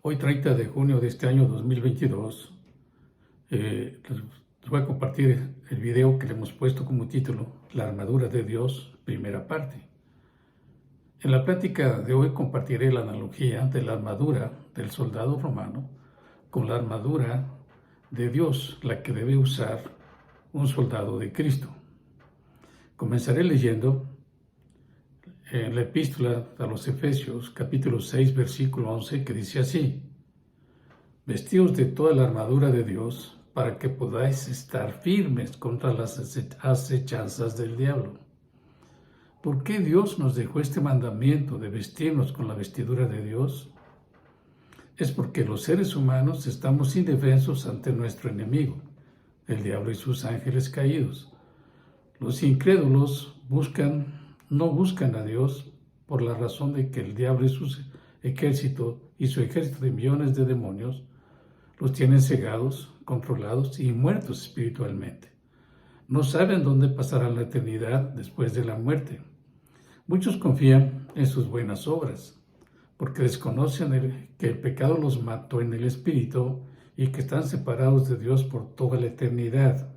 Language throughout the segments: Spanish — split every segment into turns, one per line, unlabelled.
Hoy 30 de junio de este año 2022, les voy a compartir el video que le hemos puesto como título, La armadura de Dios, primera parte. En la plática de hoy compartiré la analogía de la armadura del soldado romano con la armadura de Dios, la que debe usar un soldado de Cristo. Comenzaré leyendo en la epístola a los Efesios, capítulo 6, versículo 11, que dice así: Vestíos de toda la armadura de Dios, para que podáis estar firmes contra las acechanzas del diablo. ¿Por qué Dios nos dejó este mandamiento de vestirnos con la vestidura de Dios? Es porque los seres humanos estamos indefensos ante nuestro enemigo, el diablo y sus ángeles caídos. Los incrédulos no buscan a Dios por la razón de que el diablo y su ejército de millones de demonios los tienen cegados, controlados y muertos espiritualmente. No saben dónde pasará la eternidad después de la muerte. Muchos confían en sus buenas obras, porque desconocen que el pecado los mató en el espíritu y que están separados de Dios por toda la eternidad.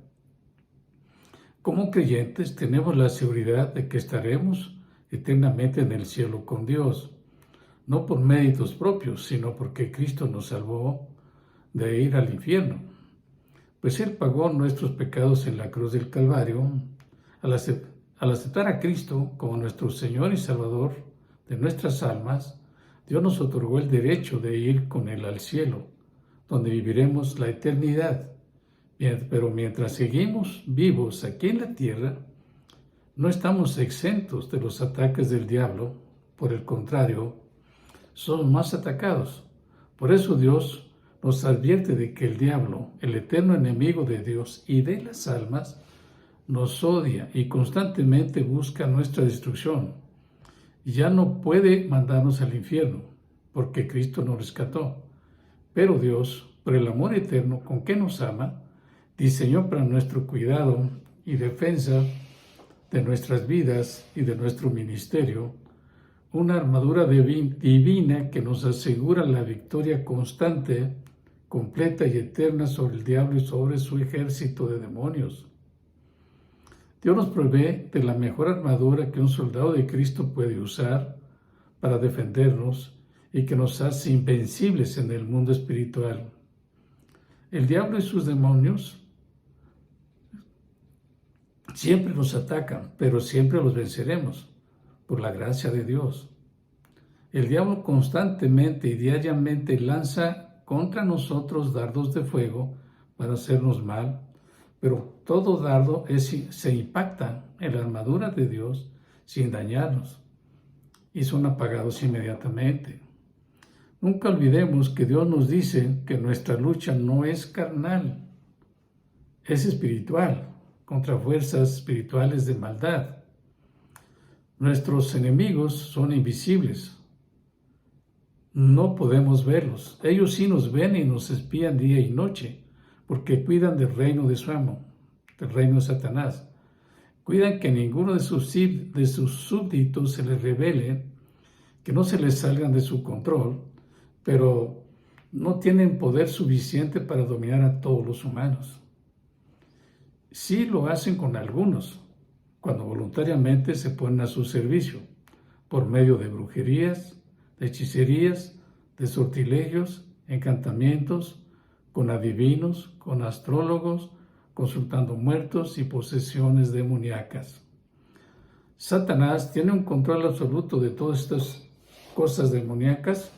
Como creyentes tenemos la seguridad de que estaremos eternamente en el cielo con Dios, no por méritos propios, sino porque Cristo nos salvó de ir al infierno, pues Él pagó nuestros pecados en la cruz del Calvario. Al aceptar a Cristo como nuestro Señor y Salvador de nuestras almas, Dios nos otorgó el derecho de ir con Él al cielo, donde viviremos la eternidad. Pero mientras seguimos vivos aquí en la tierra, no estamos exentos de los ataques del diablo. Por el contrario, somos más atacados. Por eso Dios nos advierte de que el diablo, el eterno enemigo de Dios y de las almas, nos odia y constantemente busca nuestra destrucción. Ya no puede mandarnos al infierno, porque Cristo nos rescató. Pero Dios, por el amor eterno con que nos ama, diseñó para nuestro cuidado y defensa de nuestras vidas y de nuestro ministerio una armadura divina que nos asegura la victoria constante, completa y eterna sobre el diablo y sobre su ejército de demonios. Dios nos provee de la mejor armadura que un soldado de Cristo puede usar para defendernos y que nos hace invencibles en el mundo espiritual. El diablo y sus demonios siempre nos atacan, pero siempre los venceremos por la gracia de Dios. El diablo constantemente y diariamente lanza contra nosotros dardos de fuego para hacernos mal, pero todo dardo se impacta en la armadura de Dios sin dañarnos y son apagados inmediatamente. Nunca olvidemos que Dios nos dice que nuestra lucha no es carnal, es espiritual, contra fuerzas espirituales de maldad. Nuestros enemigos son invisibles. No podemos verlos. Ellos sí nos ven y nos espían día y noche, porque cuidan del reino de su amo, del reino de Satanás. Cuidan que ninguno de sus súbditos se les revele, que no se les salgan de su control, pero no tienen poder suficiente para dominar a todos los humanos. Sí lo hacen con algunos, cuando voluntariamente se ponen a su servicio, por medio de brujerías, de hechicerías, de sortilegios, encantamientos, con adivinos, con astrólogos, consultando muertos y posesiones demoníacas. Satanás tiene un control absoluto de todas estas cosas demoníacas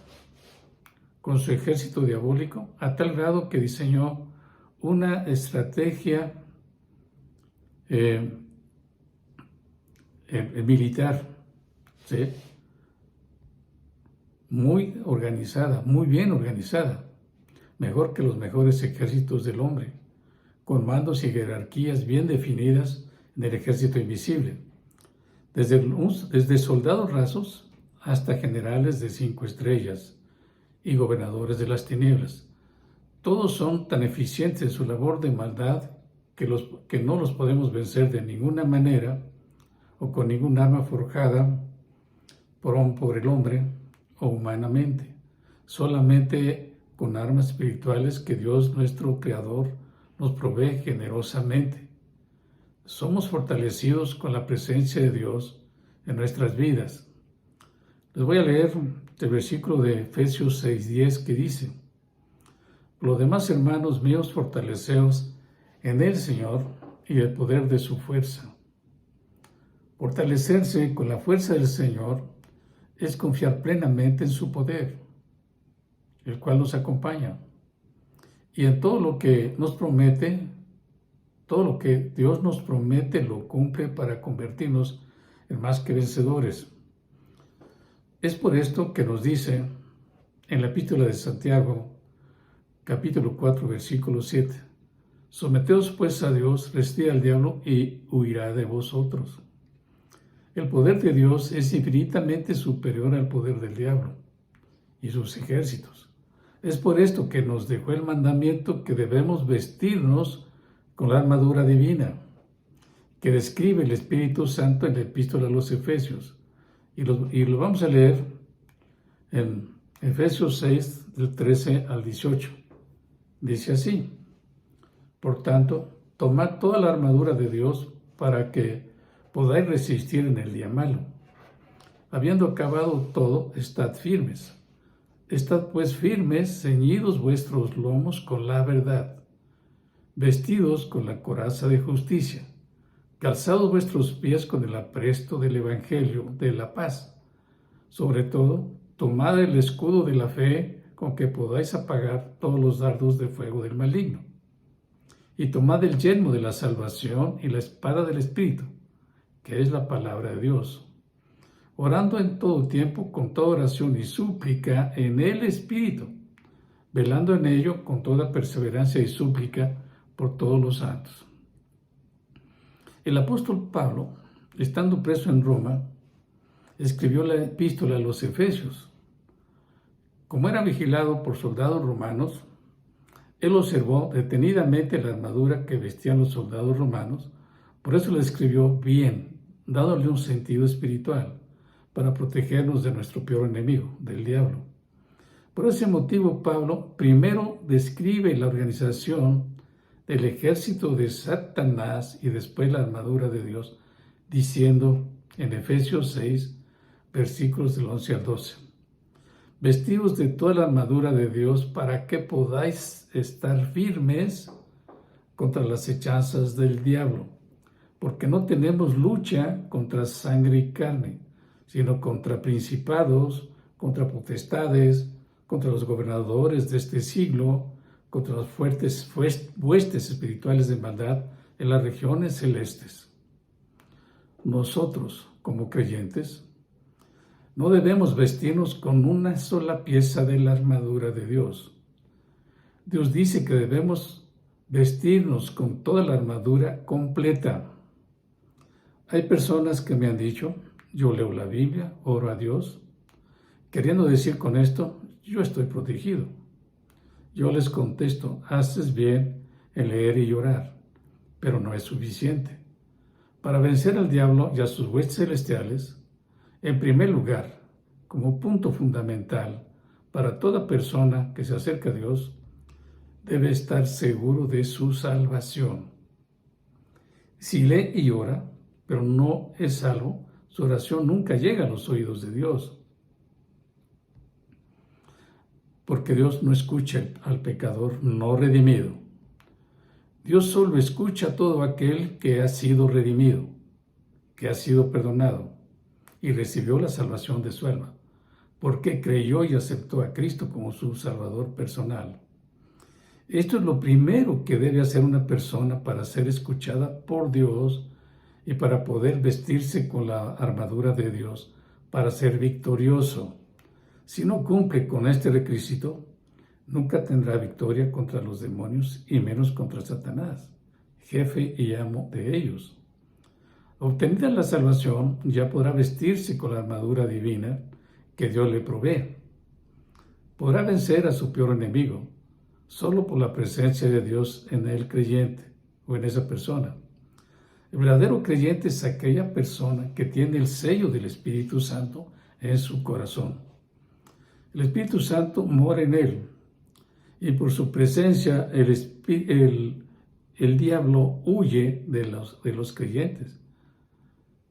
con su ejército diabólico, a tal grado que diseñó una estrategia militar, ¿sí? Muy organizada, muy bien organizada, mejor que los mejores ejércitos del hombre, con mandos y jerarquías bien definidas en el ejército invisible, desde soldados rasos hasta generales de 5 estrellas y gobernadores de las tinieblas. Todos son tan eficientes en su labor de maldad que no los podemos vencer de ninguna manera o con ningún arma forjada por el hombre o humanamente. solamente con armas espirituales que Dios nuestro Creador nos provee generosamente. Somos fortalecidos con la presencia de Dios en nuestras vidas. Les voy a leer el versículo de Efesios 6:10 que dice: Por lo demás, hermanos míos, fortaleceos en el Señor y el poder de su fuerza. Fortalecerse con la fuerza del Señor es confiar plenamente en su poder, el cual nos acompaña. Y en todo lo que nos promete, todo lo que Dios nos promete lo cumple para convertirnos en más que vencedores. Es por esto que nos dice en la epístola de Santiago, capítulo 4, versículo 7, someteos pues a Dios, resistid al diablo y huirá de vosotros. El poder de Dios es infinitamente superior al poder del diablo y sus ejércitos. Es por esto que nos dejó el mandamiento que debemos vestirnos con la armadura divina, que describe el Espíritu Santo en la epístola a los Efesios. Y lo vamos a leer en Efesios 6, del 13 al 18. Dice así: Por tanto, tomad toda la armadura de Dios para que podáis resistir en el día malo. Habiendo acabado todo, estad firmes. Estad pues firmes, ceñidos vuestros lomos con la verdad, vestidos con la coraza de justicia, calzados vuestros pies con el apresto del Evangelio de la paz. Sobre todo, tomad el escudo de la fe con que podáis apagar todos los dardos de fuego del maligno. Y tomad el yelmo de la salvación y la espada del Espíritu, que es la palabra de Dios, orando en todo tiempo con toda oración y súplica en el Espíritu, velando en ello con toda perseverancia y súplica por todos los santos. El apóstol Pablo, estando preso en Roma, escribió la epístola a los Efesios. Como era vigilado por soldados romanos, él observó detenidamente la armadura que vestían los soldados romanos, por eso la escribió bien, dándole un sentido espiritual, para protegernos de nuestro peor enemigo, del diablo. Por ese motivo, Pablo primero describe la organización del ejército de Satanás y después la armadura de Dios, diciendo en Efesios 6, versículos del 11 al 12, vestidos de toda la armadura de Dios para que podáis estar firmes contra las hechanzas del diablo, porque no tenemos lucha contra sangre y carne, sino contra principados, contra potestades, contra los gobernadores de este siglo, contra las fuertes huestes espirituales de maldad en las regiones celestes. Nosotros, como creyentes, no debemos vestirnos con una sola pieza de la armadura de Dios. Dios dice que debemos vestirnos con toda la armadura completa. Hay personas que me han dicho: yo leo la Biblia, oro a Dios, queriendo decir con esto, yo estoy protegido. Yo les contesto: haces bien en leer y orar, pero no es suficiente. Para vencer al diablo y a sus huestes celestiales, en primer lugar, como punto fundamental para toda persona que se acerca a Dios, debe estar seguro de su salvación. Si lee y ora, pero no es salvo, su oración nunca llega a los oídos de Dios. Porque Dios no escucha al pecador no redimido. Dios solo escucha a todo aquel que ha sido redimido, que ha sido perdonado y recibió la salvación de su alma, porque creyó y aceptó a Cristo como su Salvador personal. Esto es lo primero que debe hacer una persona para ser escuchada por Dios y para poder vestirse con la armadura de Dios, para ser victorioso. Si no cumple con este requisito, nunca tendrá victoria contra los demonios y menos contra Satanás, jefe y amo de ellos. Obtenida la salvación, ya podrá vestirse con la armadura divina que Dios le provee. Podrá vencer a su peor enemigo solo por la presencia de Dios en el creyente o en esa persona. El verdadero creyente es aquella persona que tiene el sello del Espíritu Santo en su corazón. El Espíritu Santo mora en él y por su presencia el diablo huye de los creyentes.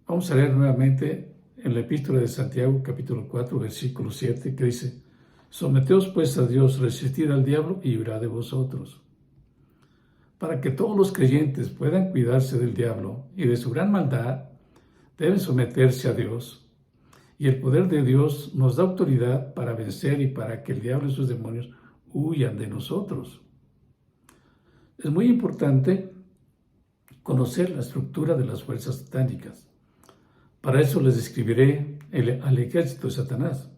Vamos a leer nuevamente en la epístola de Santiago, capítulo 4, versículo 7, que dice: someteos pues a Dios, resistid al diablo y huirá de vosotros. Para que todos los creyentes puedan cuidarse del diablo y de su gran maldad, deben someterse a Dios. Y el poder de Dios nos da autoridad para vencer y para que el diablo y sus demonios huyan de nosotros. Es muy importante conocer la estructura de las fuerzas satánicas. Para eso les describiré al ejército de Satanás.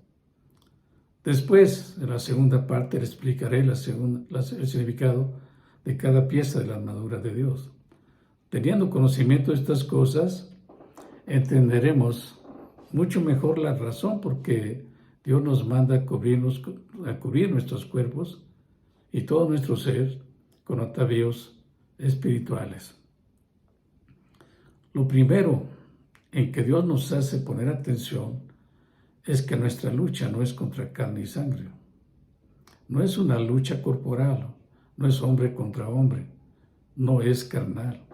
Después, en la segunda parte, les explicaré el significado de cada pieza de la armadura de Dios. Teniendo conocimiento de estas cosas, entenderemos mucho mejor la razón por qué Dios nos manda a cubrir nuestros cuerpos y todo nuestro ser con atavíos espirituales. Lo primero en que Dios nos hace poner atención es que nuestra lucha no es contra carne y sangre. No es una lucha corporal, no es hombre contra hombre, no es carnal.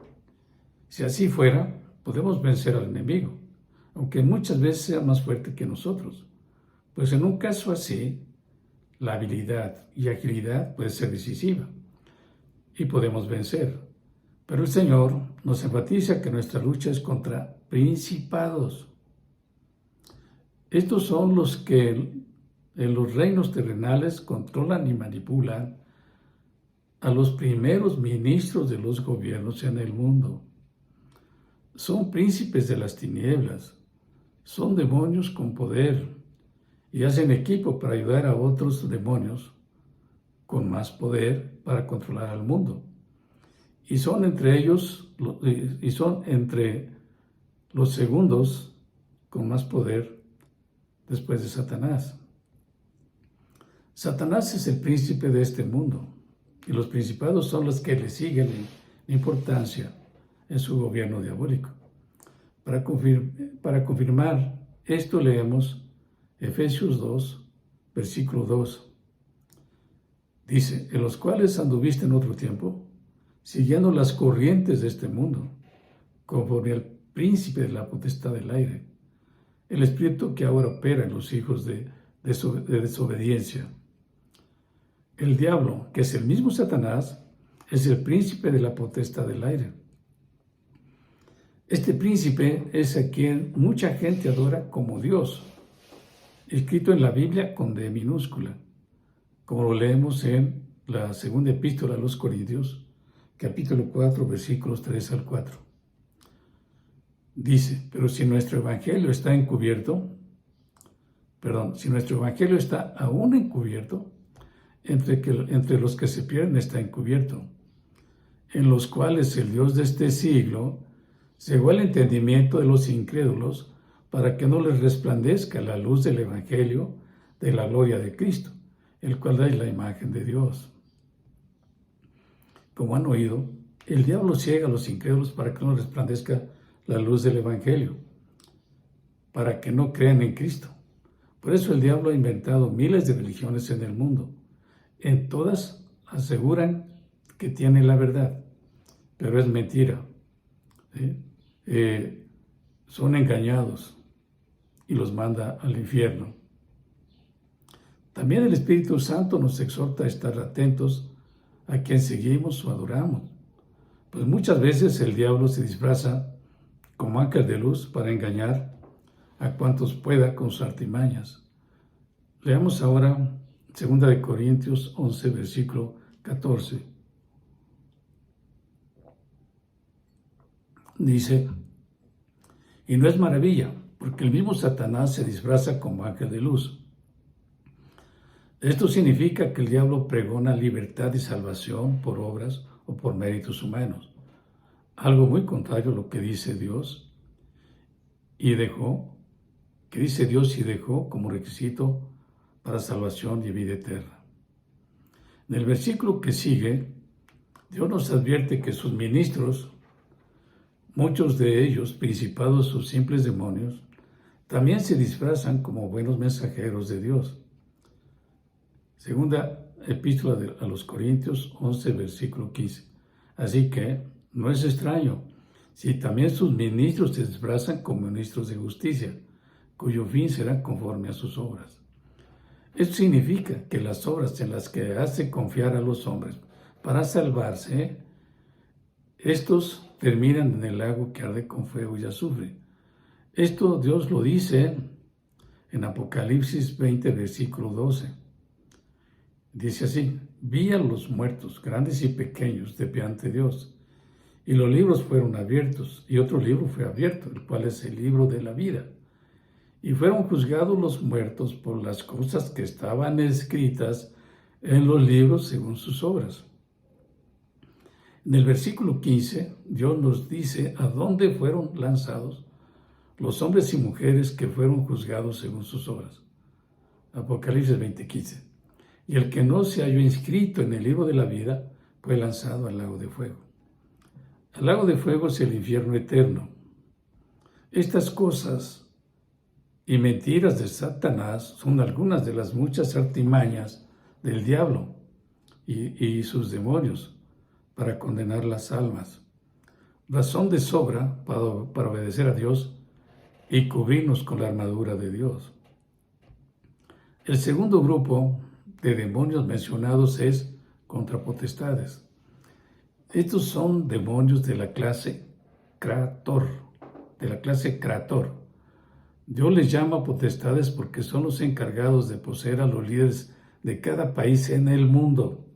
Si así fuera, podemos vencer al enemigo, aunque muchas veces sea más fuerte que nosotros. Pues en un caso así, la habilidad y agilidad puede ser decisiva y podemos vencer. Pero el Señor nos enfatiza que nuestra lucha es contra principados. Estos son los que en los reinos terrenales controlan y manipulan a los primeros ministros de los gobiernos en el mundo. Son príncipes de las tinieblas, son demonios con poder y hacen equipo para ayudar a otros demonios con más poder para controlar al mundo. Y son entre los segundos con más poder después de Satanás. Satanás es el príncipe de este mundo y los principados son los que le siguen en importancia en su gobierno diabólico. Para confirmar esto leemos Efesios 2, versículo 2. Dice: en los cuales anduviste en otro tiempo, siguiendo las corrientes de este mundo, conforme al príncipe de la potestad del aire, el espíritu que ahora opera en los hijos de desobediencia. El diablo, que es el mismo Satanás, es el príncipe de la potestad del aire. Este príncipe es a quien mucha gente adora como Dios, escrito en la Biblia con D minúscula, como lo leemos en la segunda epístola a los Corintios, capítulo 4, versículos 3 al 4. Dice: pero si nuestro evangelio está aún encubierto, entre los que se pierden está encubierto, en los cuales el Dios de este siglo cegó el entendimiento de los incrédulos para que no les resplandezca la luz del evangelio de la gloria de Cristo, el cual es la imagen de Dios. Como han oído, el diablo ciega a los incrédulos para que no resplandezca la luz del evangelio, para que no crean en Cristo. Por eso el diablo ha inventado miles de religiones en el mundo. En todas aseguran que tienen la verdad, pero es mentira. Son engañados y los manda al infierno. También el Espíritu Santo nos exhorta a estar atentos a quien seguimos o adoramos, pues muchas veces el diablo se disfraza como ángel de luz para engañar a cuantos pueda con sus artimañas. Leamos ahora 2 Corintios 11, versículo 14. Dice: y no es maravilla, porque el mismo Satanás se disfraza como ángel de luz. Esto significa que el diablo pregona libertad y salvación por obras o por méritos humanos, algo muy contrario a lo que dice Dios y dejó como requisito para salvación y vida eterna. En el versículo que sigue, Dios nos advierte que sus ministros, muchos de ellos principados o simples demonios, también se disfrazan como buenos mensajeros de Dios. Segunda epístola a los Corintios 11, versículo 15. Así que no es extraño si también sus ministros se disfrazan como ministros de justicia, cuyo fin será conforme a sus obras. Esto significa que las obras en las que hace confiar a los hombres para salvarse, estos terminan en el lago que arde con fuego y azufre. Esto Dios lo dice en Apocalipsis 20, versículo 12. Dice así: vi a los muertos, grandes y pequeños, de pie ante Dios, y los libros fueron abiertos, y otro libro fue abierto, el cual es el libro de la vida. Y fueron juzgados los muertos por las cosas que estaban escritas en los libros según sus obras. En el versículo 15, Dios nos dice a dónde fueron lanzados los hombres y mujeres que fueron juzgados según sus obras. Apocalipsis 20:15. Y el que no se halló inscrito en el libro de la vida fue lanzado al lago de fuego. El lago de fuego es el infierno eterno. Estas cosas y mentiras de Satanás son algunas de las muchas artimañas del diablo y sus demonios para condenar las almas. Razón de sobra para obedecer a Dios y cubrirnos con la armadura de Dios. El segundo grupo de demonios mencionados es contra potestades. Estos son demonios de la clase Krator, Dios les llama potestades porque son los encargados de poseer a los líderes de cada país en el mundo,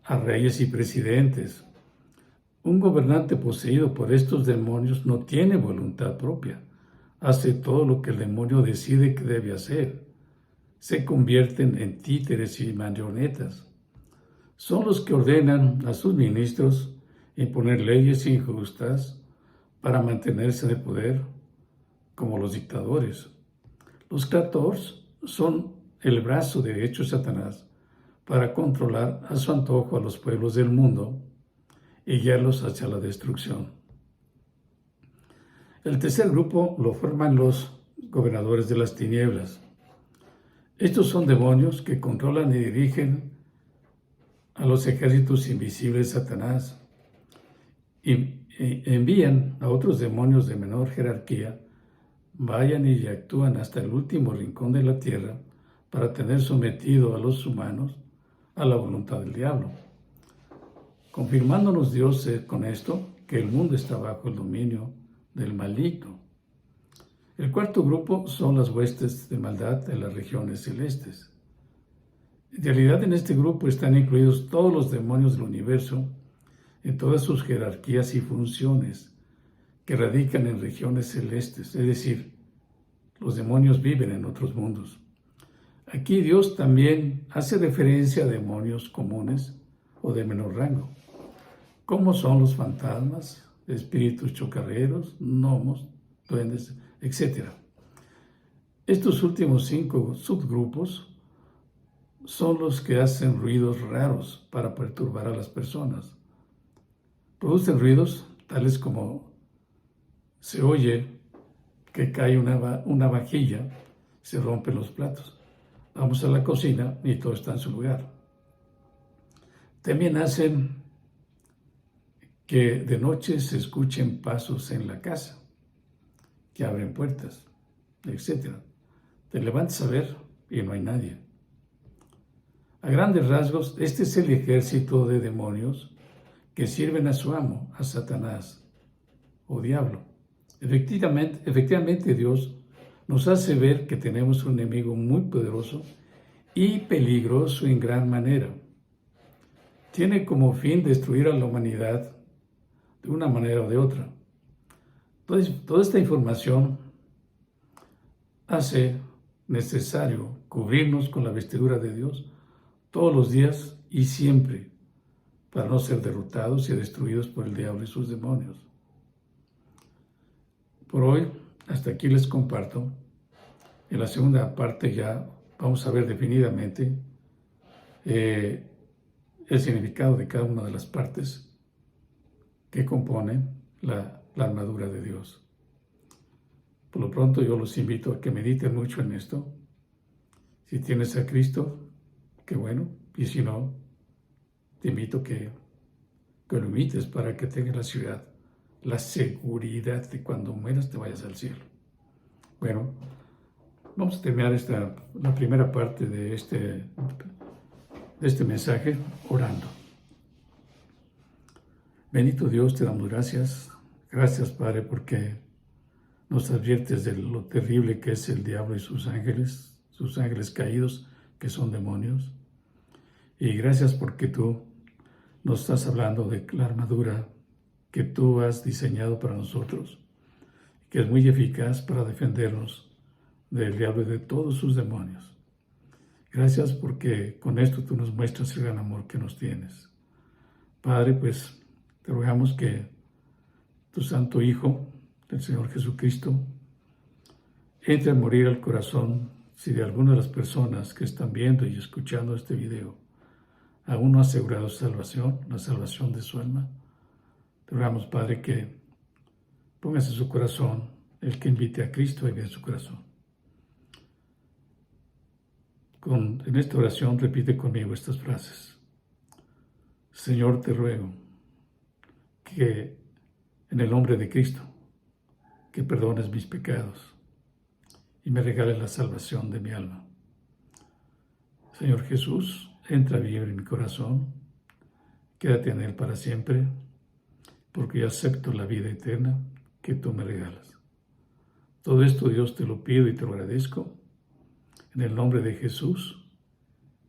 a reyes y presidentes. Un gobernante poseído por estos demonios no tiene voluntad propia. Hace todo lo que el demonio decide que debe hacer. Se convierten en títeres y marionetas. Son los que ordenan a sus ministros imponer leyes injustas para mantenerse en el poder, como los dictadores. Los Krators son el brazo derecho de Satanás para controlar a su antojo a los pueblos del mundo y guiarlos hacia la destrucción. El tercer grupo lo forman los gobernadores de las tinieblas. Estos son demonios que controlan y dirigen a los ejércitos invisibles de Satanás y envían a otros demonios de menor jerarquía, vayan y actúan hasta el último rincón de la tierra para tener sometido a los humanos a la voluntad del diablo. Confirmándonos Dios con esto que el mundo está bajo el dominio del maligno. El cuarto grupo son las huestes de maldad de las regiones celestes. En realidad, en este grupo están incluidos todos los demonios del universo en todas sus jerarquías y funciones que radican en regiones celestes, es decir, los demonios viven en otros mundos. Aquí Dios también hace referencia a demonios comunes o de menor rango, como son los fantasmas, espíritus chocarreros, gnomos, duendes, etc. Estos últimos 5 subgrupos son los que hacen ruidos raros para perturbar a las personas. Producen ruidos tales como se oye que cae una vajilla, se rompen los platos. Vamos a la cocina y todo está en su lugar. También hacen que de noche se escuchen pasos en la casa, que abren puertas, etc. Te levantas a ver y no hay nadie. A grandes rasgos, este es el ejército de demonios que sirven a su amo, a Satanás o diablo. Efectivamente, Dios nos hace ver que tenemos un enemigo muy poderoso y peligroso en gran manera. Tiene como fin destruir a la humanidad de una manera o de otra. Entonces, toda esta información hace necesario cubrirnos con la vestidura de Dios todos los días y siempre, para no ser derrotados y destruidos por el diablo y sus demonios. Por hoy, hasta aquí les comparto. En la segunda parte ya vamos a ver definidamente el significado de cada una de las partes que componen la armadura de Dios. Por lo pronto yo los invito a que mediten mucho en esto. Si tienes a Cristo, qué bueno. Y si no, te invito que lo invites para que tengas la ciudad, la seguridad de cuando mueras te vayas al cielo. Bueno, vamos a terminar la primera parte de este mensaje orando. Bendito Dios, te damos gracias. Gracias, Padre, porque nos adviertes de lo terrible que es el diablo y sus ángeles caídos, que son demonios. Y gracias porque tú nos estás hablando de la armadura que tú has diseñado para nosotros, que es muy eficaz para defendernos del diablo y de todos sus demonios. Gracias porque con esto tú nos muestras el gran amor que nos tienes. Padre, pues te rogamos que tu Santo Hijo, el Señor Jesucristo, entre a morir al corazón si de alguna de las personas que están viendo y escuchando este video aún no ha asegurado su salvación, la salvación de su alma. Te rogamos, Padre, que pongas en su corazón el que invite a Cristo a vivir en su corazón. En esta oración repite conmigo estas frases. Señor, te ruego que en el nombre de Cristo, que perdones mis pecados y me regales la salvación de mi alma. Señor Jesús, entra a vivir en mi corazón, quédate en él para siempre, porque yo acepto la vida eterna que tú me regalas. Todo esto, Dios, te lo pido y te lo agradezco, en el nombre de Jesús,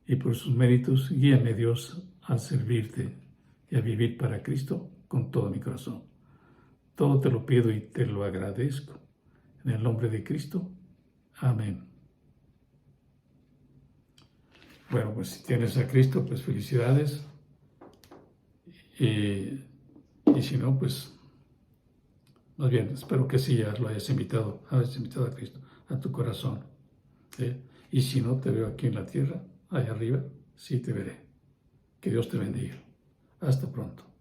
y por sus méritos, guíame, Dios, a servirte y a vivir para Cristo con todo mi corazón. Todo te lo pido y te lo agradezco, en el nombre de Cristo. Amén. Bueno, pues si tienes a Cristo, pues felicidades. Y si no, pues más bien, espero que sí ya lo hayas invitado a Cristo, a tu corazón. Y si no te veo aquí en la tierra, allá arriba, sí te veré. Que Dios te bendiga. Hasta pronto.